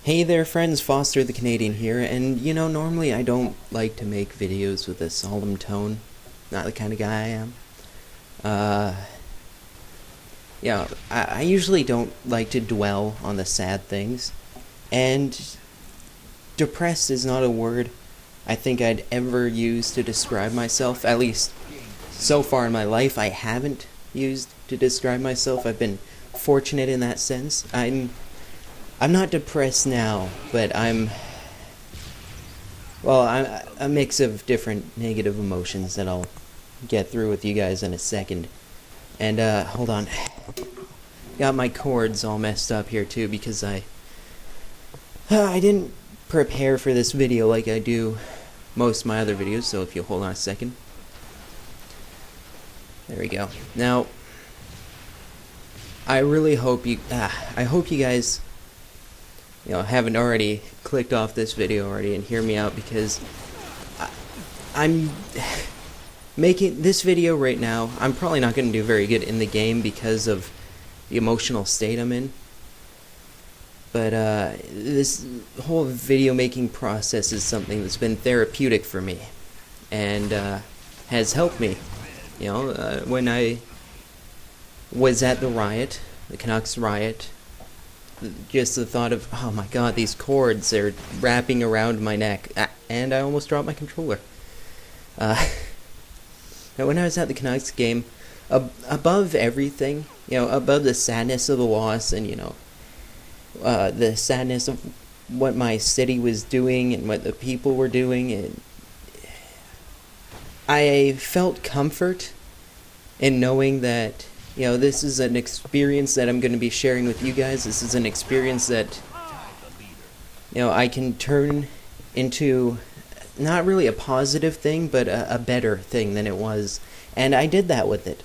Hey there friends, Foster the Canadian here, and normally I don't like to make videos with a solemn tone. Not the kind of guy I am. Uh, I usually don't like to dwell on the sad things, and depressed is not a word I think I'd ever use to describe myself. At least, so far in my life, I haven't used to describe myself. I've been fortunate in that sense. I'm not depressed now, but I'm a mix of different negative emotions that I'll get through with you guys in a second. And, hold on. Got my cords all messed up here, too, because I didn't prepare for this video like I do most of my other videos, so if you'll hold on a second. There we go. Now, I really hope you guys haven't already clicked off this video already and hear me out, because I'm making this video right now. I'm probably not going to do very good in the game because of the emotional state I'm in. But this whole video making process is something that's been therapeutic for me and has helped me. When I was at the riot, the Canucks riot, just the thought of, oh my god, these cords are wrapping around my neck, and I almost dropped my controller. Now when I was at the Canucks game, above everything, above the sadness of the loss and, the sadness of what my city was doing and what the people were doing, and I felt comfort in knowing that this is an experience that I'm going to be sharing with you guys. This is an experience that, I can turn into not really a positive thing, but a better thing than it was. And I did that with it.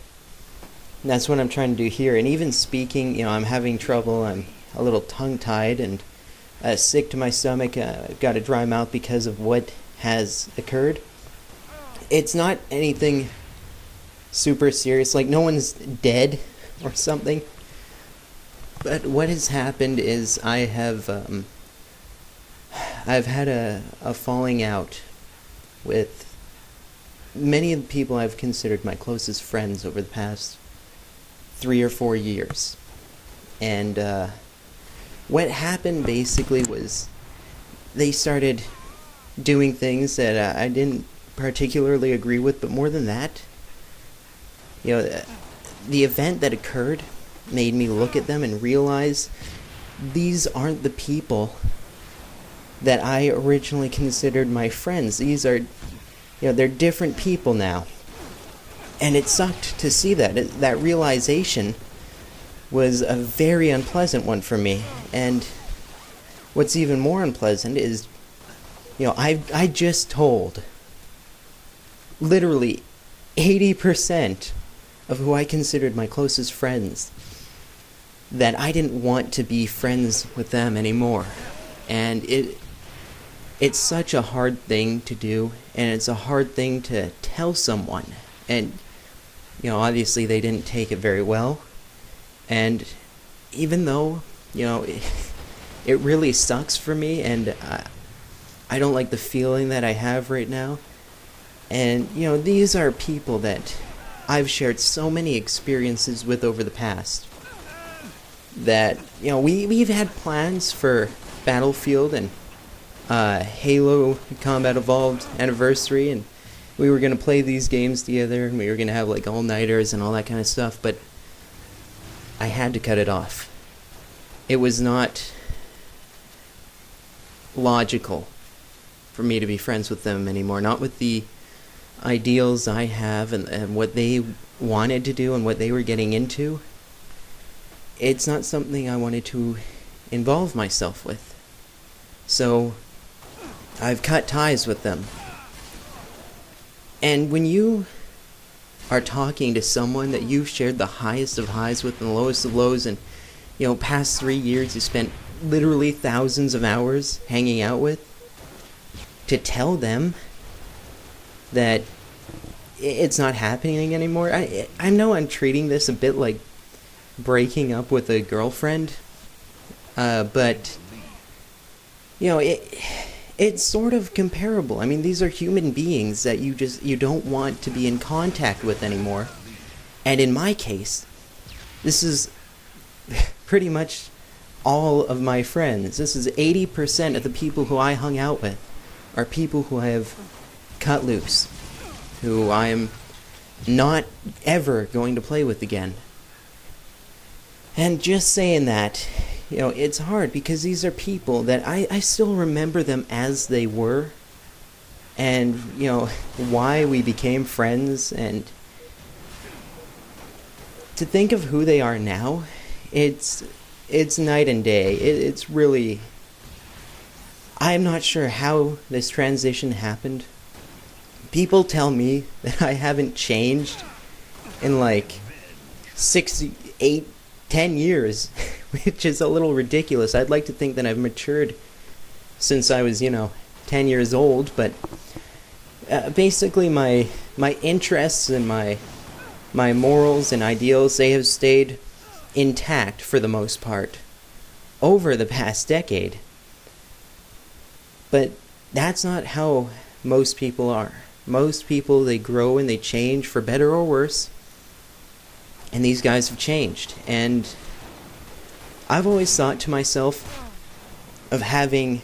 And that's what I'm trying to do here. And even speaking, I'm having trouble. I'm a little tongue-tied and sick to my stomach. I've got a dry mouth because of what has occurred. It's not anything super serious, like no one's dead or something, but what has happened is I've had a falling out with many of the people I've considered my closest friends over the past 3 or 4 years. And what happened basically was they started doing things that I didn't particularly agree with, but more than that, the event that occurred made me look at them and realize these aren't the people that I originally considered my friends. These are, they're different people now. And it sucked to see that. That realization was a very unpleasant one for me. And what's even more unpleasant is, I just told literally 80% of who I considered my closest friends that I didn't want to be friends with them anymore. And it's such a hard thing to do, and it's a hard thing to tell someone. And obviously they didn't take it very well. And even though it really sucks for me, and I don't like the feeling that I have right now. And these are people that I've shared so many experiences with over the past that, we've had plans for Battlefield and Halo Combat Evolved Anniversary, and we were going to play these games together, and we were going to have like all-nighters and all that kind of stuff, but I had to cut it off. It was not logical for me to be friends with them anymore, not with the ideals I have and what they wanted to do and what they were getting into. It's not something I wanted to involve myself with. So I've cut ties with them. And when you are talking to someone that you've shared the highest of highs with and the lowest of lows, and past 3 years you spent literally thousands of hours hanging out with, to tell them that it's not happening anymore. I know I'm treating this a bit like breaking up with a girlfriend, but you know, it's sort of comparable. I mean, these are human beings that you don't want to be in contact with anymore. And in my case, this is pretty much all of my friends. This is 80% of the people who I hung out with are people who I have cut loose, who I am not ever going to play with again. And just saying that, you know, it's hard because these are people that I still remember them as they were, and, you know, why we became friends, and to think of who they are now, it's night and day. It's really, I'm not sure how this transition happened. People tell me that I haven't changed in like 6, 8, 10 years, which is a little ridiculous. I'd like to think that I've matured since I was, 10 years old, but basically my interests and my morals and ideals, they have stayed intact for the most part over the past decade. But that's not how most people are. Most people, they grow and they change for better or worse. And these guys have changed. And I've always thought to myself of having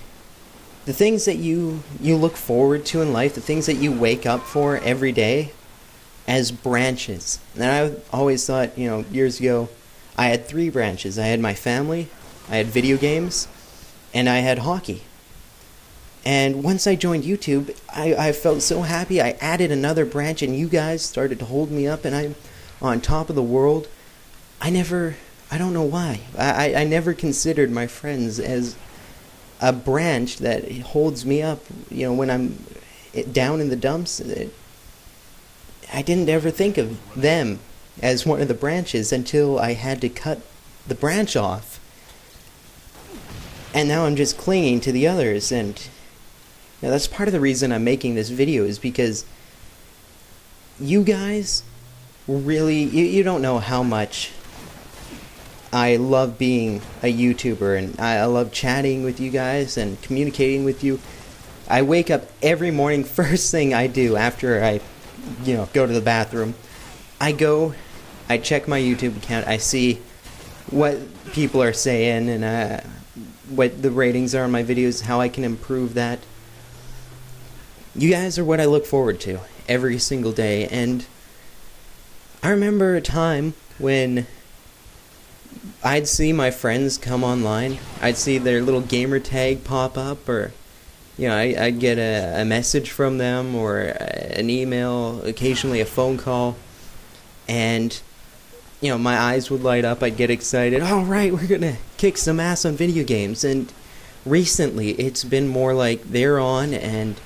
the things that you look forward to in life, the things that you wake up for every day, as branches. And I always thought, years ago, I had 3 branches. I had my family, I had video games, and I had hockey. And once I joined YouTube, I felt so happy. I added another branch, and you guys started to hold me up, and I'm on top of the world. I don't know why. I never considered my friends as a branch that holds me up, when I'm down in the dumps. I didn't ever think of them as one of the branches until I had to cut the branch off. And now I'm just clinging to the others, and that's part of the reason I'm making this video, is because you guys really, you don't know how much I love being a YouTuber, and I love chatting with you guys and communicating with you. I wake up every morning, first thing I do after I, go to the bathroom, I check my YouTube account, I see what people are saying, and what the ratings are on my videos, how I can improve that. You guys are what I look forward to every single day, and I remember a time when I'd see my friends come online, I'd see their little gamer tag pop up, or I'd get a message from them, or an email, occasionally a phone call, and my eyes would light up. I'd get excited. All right, we're gonna kick some ass on video games. And recently, it's been more like they're on, and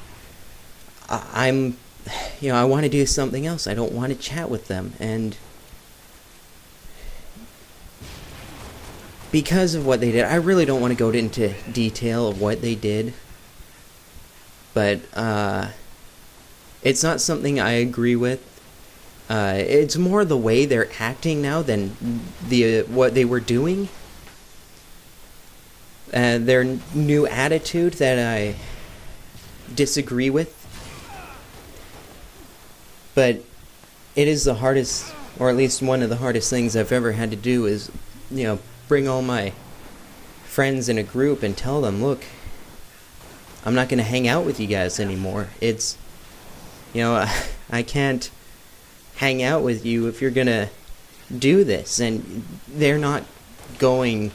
I want to do something else. I don't want to chat with them, and because of what they did, I really don't want to go into detail of what they did, but it's not something I agree with. It's more the way they're acting now than what they were doing. Their new attitude that I disagree with. But it is the hardest, or at least one of the hardest things I've ever had to do, is, bring all my friends in a group and tell them, look, I'm not going to hang out with you guys anymore. It's, I can't hang out with you if you're going to do this. And they're not going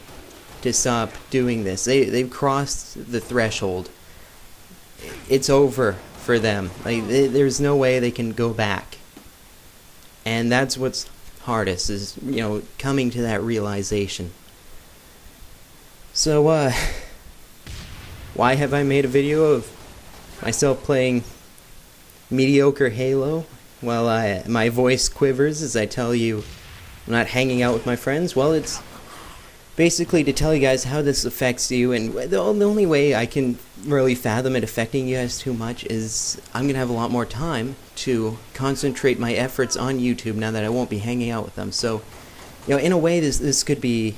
to stop doing this. They've crossed the threshold. It's over for them. There's no way they can go back. And that's what's hardest, is, coming to that realization. So, why have I made a video of myself playing mediocre Halo while my voice quivers as I tell you I'm not hanging out with my friends? Well, it's basically to tell you guys how this affects you, and the only way I can really fathom it affecting you guys too much is I'm going to have a lot more time to concentrate my efforts on YouTube now that I won't be hanging out with them. So, in a way, this could be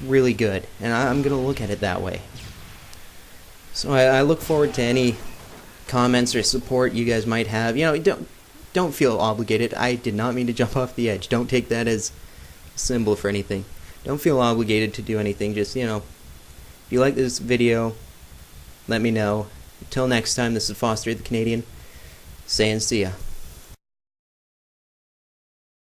really good, and I'm going to look at it that way. So I look forward to any comments or support you guys might have. Don't feel obligated. I did not mean to jump off the edge. Don't take that as a symbol for anything. Don't feel obligated to do anything. Just, if you like this video, let me know. Until next time, this is Foster the Canadian, saying see ya.